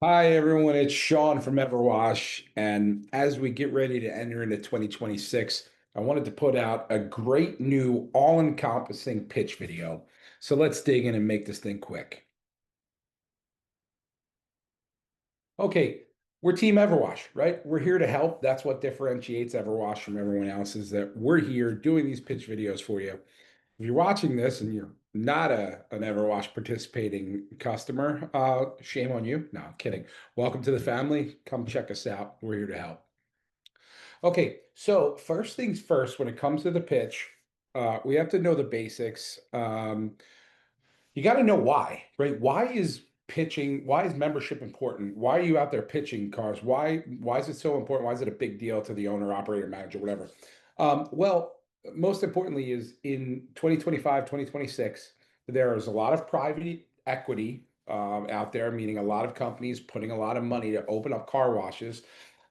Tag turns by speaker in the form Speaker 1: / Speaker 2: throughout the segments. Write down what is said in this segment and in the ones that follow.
Speaker 1: Hi, everyone. It's Sean from EverWash. And as we get ready to enter into 2026, I wanted to put out a great new all-encompassing pitch video. So let's dig in and make this thing quick. Okay, we're Team EverWash, right? We're here to help. That's what differentiates EverWash from everyone else is that we're here doing these pitch videos for you. If you're watching this and you're not an EverWash participating customer, shame on you. No, I'm kidding. Welcome to the family. Come check us out. We're here to help. Okay, so first things first, when it comes to the pitch, we have to know the basics. You got to know why, right? Why is membership important? Why are you out there pitching cars? Why is it so important? Why is it a big deal to the owner, operator, manager, whatever? Well, most importantly is in 2025, 2026, there is a lot of private equity out there, meaning a lot of companies putting a lot of money to open up car washes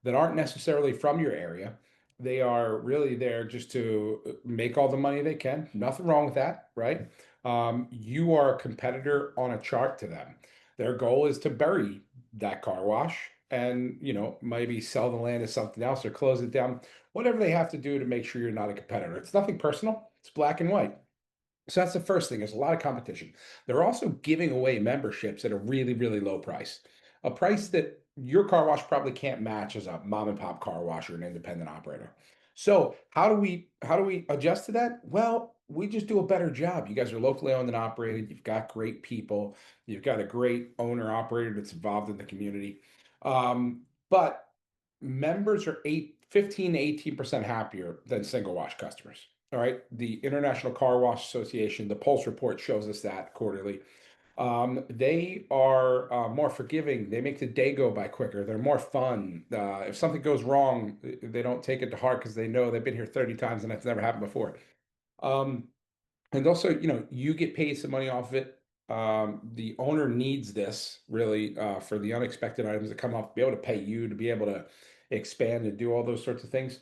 Speaker 1: that aren't necessarily from your area. They are really there just to make all the money they can. Nothing wrong with that, right? You are a competitor on a chart to them. Their goal is to bury that car wash and, maybe sell the land to something else or close it down, whatever they have to do to make sure you're not a competitor. It's nothing personal. It's black and white. So that's the first thing. There's a lot of competition. They're also giving away memberships at a really, really low price, a price that your car wash probably can't match as a mom and pop car wash or an independent operator. So how do we adjust to that? Well, we just do a better job. You guys are locally owned and operated. You've got great people. You've got a great owner operator that's involved in the community. But members are 15 to 18% happier than single wash customers. All right. The International Car Wash Association, the Pulse report shows us that quarterly. They are more forgiving. They make the day go by quicker. They're more fun. If something goes wrong, they don't take it to heart because they know they've been here 30 times and that's never happened before. Um, and also, you get paid some money off of it. The owner needs this really for the unexpected items that come up, to be able to pay you to be able to expand and do all those sorts of things.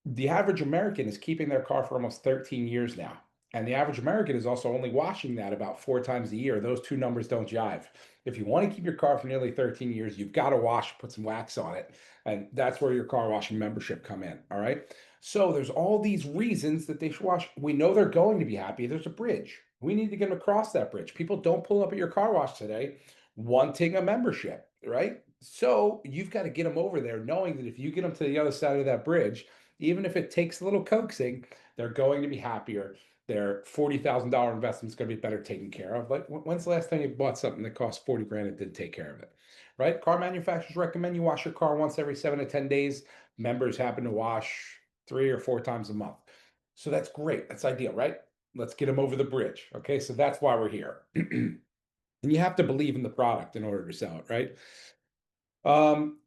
Speaker 1: The average American is keeping their car for almost 13 years now. And the average American is also only washing that about 4 times a year. Those two numbers don't jive. If you want to keep your car for nearly 13 years, you've got to wash, put some wax on it. And that's where your car washing membership come in. All right. So there's all these reasons that they should wash. We know they're going to be happy. There's a bridge. We need to get them across that bridge. People don't pull up at your car wash today wanting a membership, right? So you've got to get them over there knowing that if you get them to the other side of that bridge, even if it takes a little coaxing, they're going to be happier. Their $40,000 investment is going to be better taken care of. Like, when's the last time you bought something that cost 40 grand and didn't take care of it? Right? Car manufacturers recommend you wash your car once every 7 to 10 days. Members happen to wash 3 or 4 times a month. So that's great. That's ideal, right? Let's get them over the bridge. Okay. So that's why we're here. And you have to believe in the product in order to sell it, right?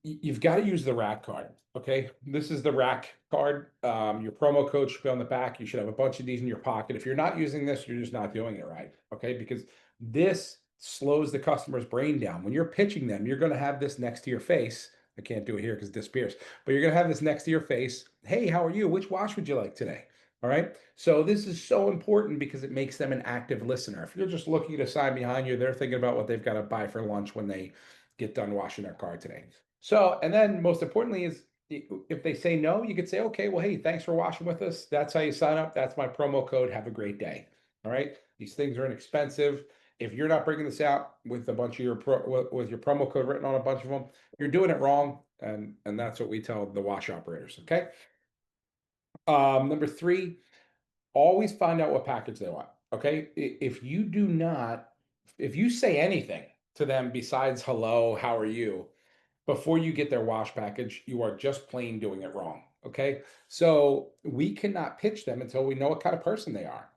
Speaker 1: You've got to use the rack card. Okay. This is the rack card. Your promo code should be on the back. You should have a bunch of these in your pocket. If you're not using this, you're just not doing it right. Okay. Because this slows the customer's brain down. When you're pitching them, you're going to have this next to your face. I can't do it here because it disappears, but you're going to have this next to your face. Hey, how are you? Which wash would you like today? All right. So this is so important because it makes them an active listener. If you're just looking at a sign behind you, they're thinking about what they've got to buy for lunch when they get done washing their car today. So, and then most importantly is if they say no, you could say, okay, well, hey, thanks for washing with us. That's how you sign up. That's my promo code. Have a great day. All right. These things are inexpensive. If you're not bringing this out with a bunch of with your promo code written on a bunch of them, you're doing it wrong. And that's what we tell the wash operators. Okay. Number three, always find out what package they want. Okay. If you do not, if you say anything to them besides hello, how are you, before you get their wash package, you are just plain doing it wrong. Okay. So we cannot pitch them until we know what kind of person they are.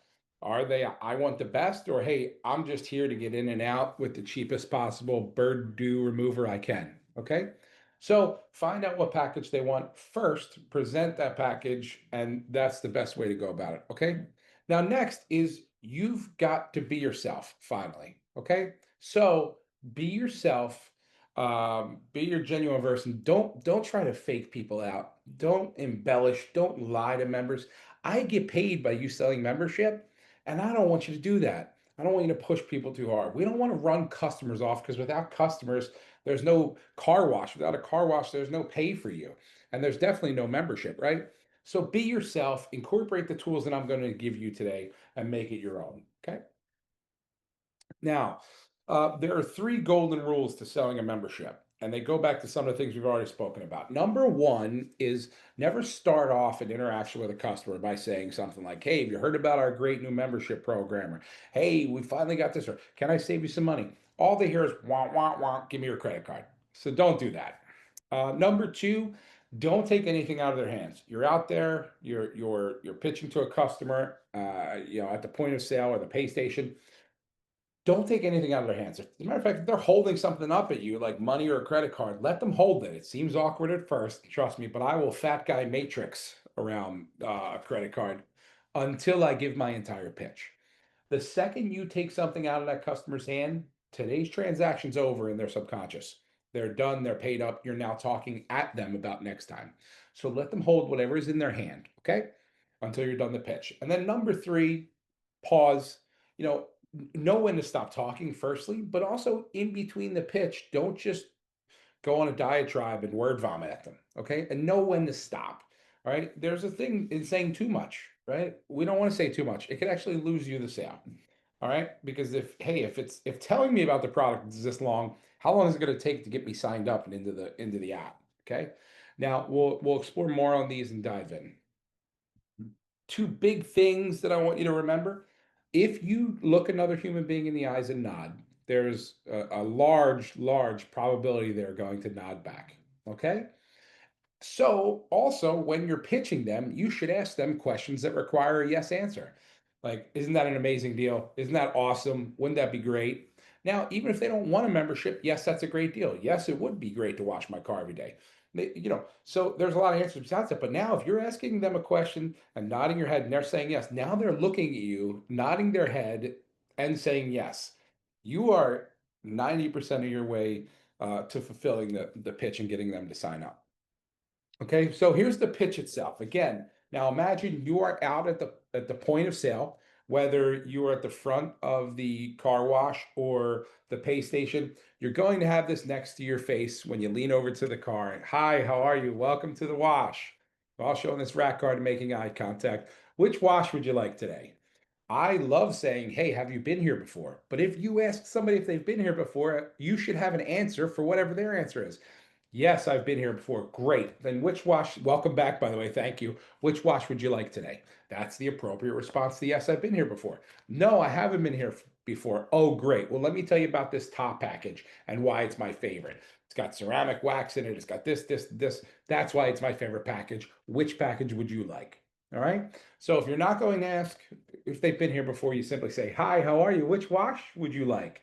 Speaker 1: Are they, I want the best, or hey, I'm just here to get in and out with the cheapest possible bird dew remover I can. Okay. So find out what package they want first, present that package, and that's the best way to go about it. Okay. Now, next is you've got to be yourself finally. Okay. So be yourself, be your genuine person. Don't try to fake people out. Don't embellish. Don't lie to members. I get paid by you selling membership, and I don't want you to do that. I don't want you to push people too hard. We don't want to run customers off because without customers, There's no car wash. Without a car wash, there's no pay for you. And there's definitely no membership, right? So be yourself, incorporate the tools that I'm going to give you today and make it your own. Okay. Now, there are three golden rules to selling a membership, and they go back to some of the things we've already spoken about. Number one is never start off an interaction with a customer by saying something like, "Hey, have you heard about our great new membership program?" Or, "Hey, we finally got this," or, "Can I save you some money?" All they hear is, "Wah, wah, wah, give me your credit card." So don't do that. Number two, don't take anything out of their hands. You're out there, you're pitching to a customer, at the point of sale or the pay station. Don't take anything out of their hands. As a matter of fact, if they're holding something up at you, like money or a credit card, let them hold it. It seems awkward at first, trust me, but I will fat guy matrix around a credit card until I give my entire pitch. The second you take something out of that customer's hand, today's transaction's over in their subconscious. They're done, they're paid up. You're now talking at them about next time. So let them hold whatever is in their hand, okay? Until you're done the pitch. And then number three, pause. You know when to stop talking, firstly, but also in between the pitch, don't just go on a diatribe and word vomit at them, okay? And know when to stop, all right? There's a thing in saying too much, right? We don't want to say too much. It could actually lose you the sale, all right? Because if telling me about the product is this long, how long is it going to take to get me signed up and into the app, okay? Now we'll explore more on these and dive in. Two big things that I want you to remember. If you look another human being in the eyes and nod, there's a large probability they're going to nod back. Okay. So, also, when you're pitching them, you should ask them questions that require a yes answer. Like, isn't that an amazing deal? Isn't that awesome? Wouldn't that be great? Now, even if they don't want a membership, yes, that's a great deal. Yes, it would be great to wash my car every day. So there's a lot of answers besides that. But now, if you're asking them a question and nodding your head and they're saying yes, now they're looking at you, nodding their head and saying yes. You are 90% of your way to fulfilling the pitch and getting them to sign up. Okay, so here's the pitch itself. Again, now imagine you are out at the point of sale, whether you are at the front of the car wash or the pay station. You're going to have this next to your face when you lean over to the car. Hi, how are you? Welcome to the wash. While showing this rack card and making eye contact. Which wash would you like today? I love saying, "Hey, have you been here before?" But if you ask somebody if they've been here before, you should have an answer for whatever their answer is. Yes, I've been here before. Great. Then which wash, welcome back, by the way. Thank you. Which wash would you like today? That's the appropriate response to yes, I've been here before. No, I haven't been here before. Oh, great. Well, let me tell you about this top package and why it's my favorite. It's got ceramic wax in it. It's got this. That's why it's my favorite package. Which package would you like? All right. So if you're not going to ask if they've been here before, you simply say, "Hi, how are you? Which wash would you like?"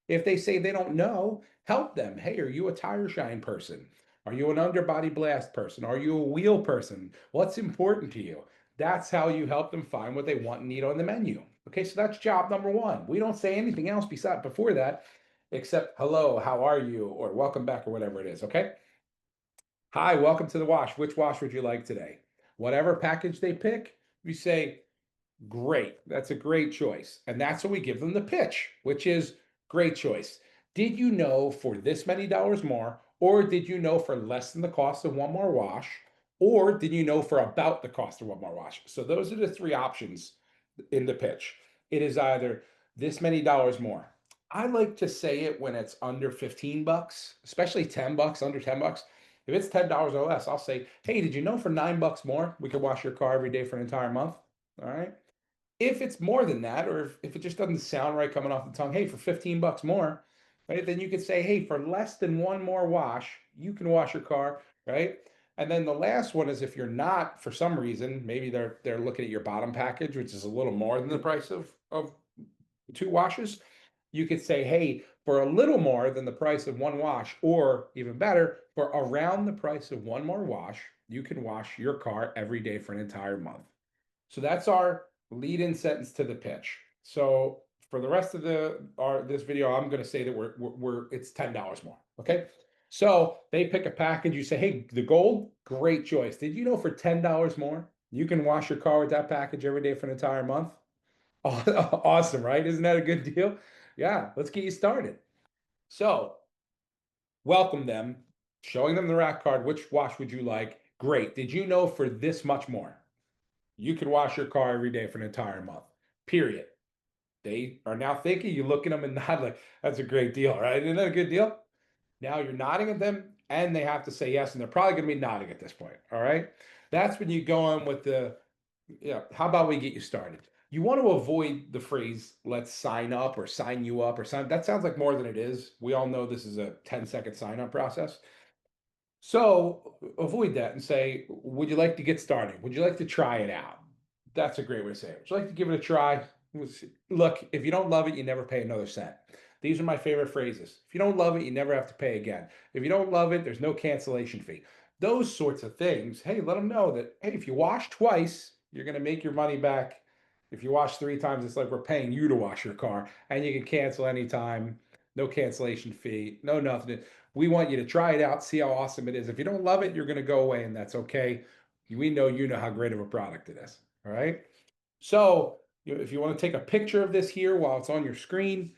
Speaker 1: If they say they don't know, help them. Hey, are you a tire shine person? Are you an underbody blast person? Are you a wheel person? What's important to you? That's how you help them find what they want and need on the menu. Okay, so that's job number one. We don't say anything else before that, except hello, how are you, or welcome back, or whatever it is. Okay. Hi, welcome to the wash. Which wash would you like today? Whatever package they pick, you say, "Great. That's a great choice." And that's what we give them the pitch, which is great choice. Did you know for this many dollars more, or did you know for less than the cost of one more wash, or did you know for about the cost of one more wash? So those are the three options in the pitch. It is either this many dollars more. I like to say it when it's under 15 bucks, especially 10 bucks, under 10 bucks. If it's $10 or less, I'll say, "Hey, did you know for 9 bucks more, we could wash your car every day for an entire month?" All right. If it's more than that, or if it just doesn't sound right coming off the tongue, "Hey, for 15 bucks more," right? Then you could say, "Hey, for less than one more wash, you can wash your car," right? And then the last one is if you're not, for some reason, maybe they're looking at your bottom package, which is a little more than the price of two washes. You could say, "Hey, for a little more than the price of one wash, or even better, for around the price of one more wash, you can wash your car every day for an entire month." So that's our lead-in sentence to the pitch. So for the rest of this video, I'm going to say that it's $10 more. Okay. So they pick a package. You say, "Hey, the gold, great choice. Did you know for $10 more, you can wash your car with that package every day for an entire month?" Awesome, right? Isn't that a good deal? Yeah, let's get you started. So welcome them, showing them the rack card. Which wash would you like? Great. Did you know for this much more, you could wash your car every day for an entire month, period. They are now thinking, you look at them and nod like, that's a great deal, right? Isn't that a good deal? Now you're nodding at them and they have to say yes, and they're probably going to be nodding at this point. All right. That's when you go on with the, yeah, how about we get you started? You want to avoid the phrase, let's sign up or sign you up or sign. That sounds like more than it is. We all know this is a 10-second sign up process. So avoid that and say, would you like to get started? Would you like to try it out? That's a great way to say it. Would you like to give it a try? Look, if you don't love it, you never pay another cent. These are my favorite phrases. If you don't love it, you never have to pay again. If you don't love it, there's no cancellation fee. Those sorts of things. Hey, let them know that, hey, if you wash twice, you're going to make your money back. If you wash 3 times, it's like we're paying you to wash your car, and you can cancel anytime. No cancellation fee, no nothing. We want you to try it out, see how awesome it is. If you don't love it, you're going to go away, and that's okay. We know you know how great of a product it is. All right. So if you want to take a picture of this here while it's on your screen,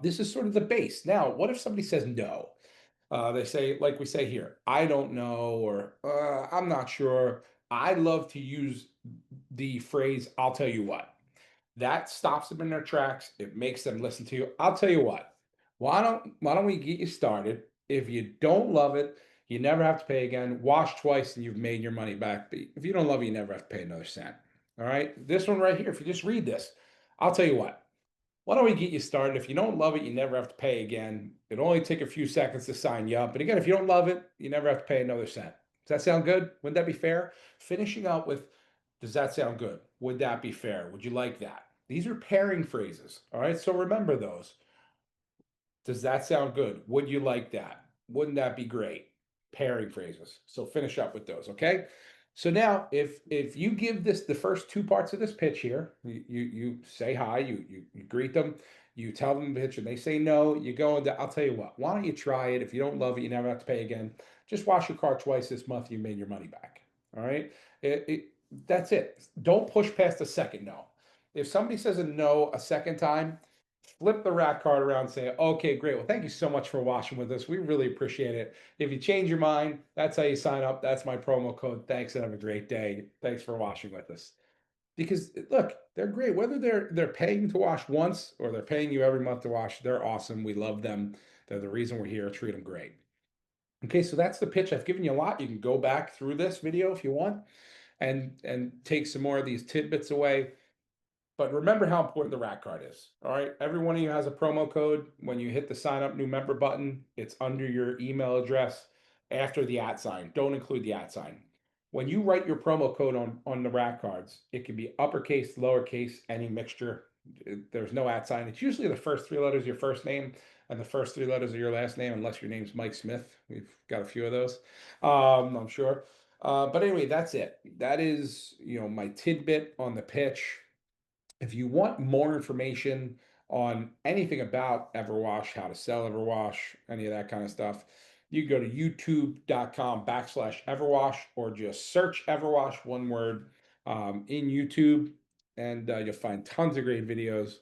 Speaker 1: this is sort of the base. Now, what if somebody says no? They say, like we say here, I don't know, or I'm not sure. I love to use the phrase, I'll tell you what. That stops them in their tracks. It makes them listen to you. I'll tell you what. Why don't we get you started? If you don't love it, you never have to pay again. Wash twice and you've made your money back. But if you don't love it, you never have to pay another cent. All right. This one right here, if you just read this, I'll tell you what. Why don't we get you started? If you don't love it, you never have to pay again. It'll only take a few seconds to sign you up. And again, if you don't love it, you never have to pay another cent. Does that sound good? Wouldn't that be fair? Finishing out with, does that sound good? Would that be fair? Would you like that? These are pairing phrases. All right. So remember those. Does that sound good? Would you like that? Wouldn't that be great? Pairing phrases. So finish up with those. Okay. So now, if you give this the first 2 parts of this pitch here, you say hi, you greet them, you tell them the pitch, and they say no, you go into. I'll tell you what. Why don't you try it? If you don't love it, you never have to pay again. Just wash your car twice this month. You made your money back. All right. That's it. Don't push past the second no. If somebody says a no a second time, flip the rack card around and say, okay, great. Well, thank you so much for washing with us. We really appreciate it. If you change your mind, that's how you sign up. That's my promo code. Thanks and have a great day. Thanks for washing with us. Because look, they're great. Whether they're paying to wash once or they're paying you every month to wash, they're awesome. We love them. They're the reason we're here. Treat them great. Okay, so that's the pitch. I've given you a lot. You can go back through this video if you want and take some more of these tidbits away. But remember how important the rack card is. All right. Every one of you has a promo code. When you hit the sign up new member button, it's under your email address after the @ sign. Don't include the @ sign. When you write your promo code on the rack cards, it can be uppercase, lowercase, any mixture. There's no @ sign. It's usually the first 3 letters of your first name and the first 3 letters of your last name, unless your name's Mike Smith. We've got a few of those, I'm sure. But anyway, that's it. That is, my tidbit on the pitch. If you want more information on anything about EverWash, how to sell EverWash, any of that kind of stuff, you go to youtube.com/EverWash or just search EverWash, one word, in YouTube, and you'll find tons of great videos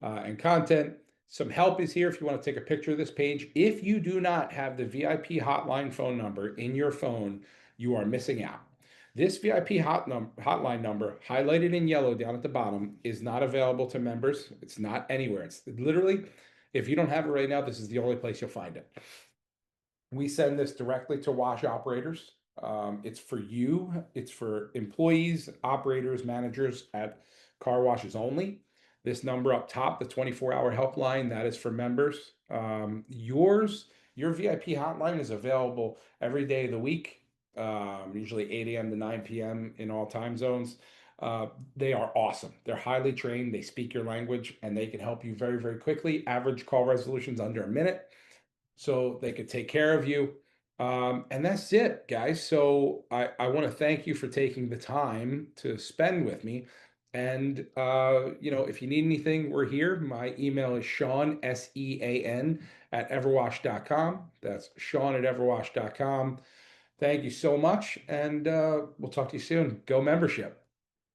Speaker 1: and content. Some help is here if you want to take a picture of this page. If you do not have the VIP hotline phone number in your phone, you are missing out. This VIP hotline number, highlighted in yellow down at the bottom, is not available to members. It's not anywhere. It's literally, if you don't have it right now, this is the only place you'll find it. We send this directly to wash operators. It's for you. It's for employees, operators, managers at car washes only. This number up top, the 24-hour helpline, that is for members. Your VIP hotline is available every day of the week. Usually 8 a.m. to 9 p.m. in all time zones. They are awesome. They're highly trained. They speak your language and they can help you very, very quickly. Average call resolutions under a minute. So they could take care of you. And that's it, guys. So I want to thank you for taking the time to spend with me. And, if you need anything, we're here. My email is Sean, SEAN, @everwash.com. That's Sean @everwash.com. Thank you so much, and we'll talk to you soon. Go membership.